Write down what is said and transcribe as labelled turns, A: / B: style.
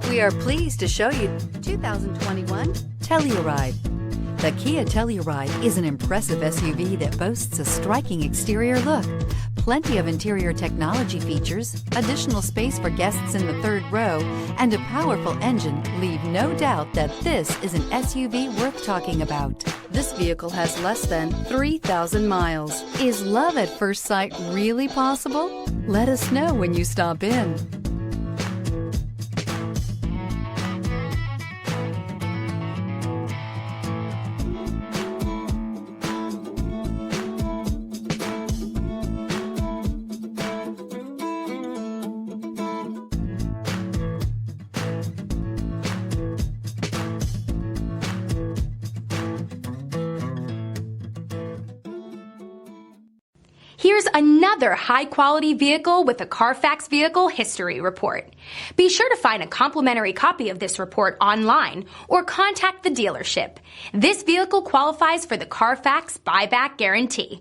A: We are pleased to show you 2021 Telluride. The Kia Telluride is an impressive SUV that boasts a striking exterior look, plenty of interior technology features, additional space for guests in the third row, and a powerful engine leave no doubt that this is an SUV worth talking about. This vehicle has less than 3,000 miles. Is love at first sight really possible? Let us know when you stop in.
B: Here's another high-quality vehicle with a Carfax Vehicle History Report. Be sure to find a complimentary copy of this report online or contact the dealership. This vehicle qualifies for the Carfax Buyback Guarantee.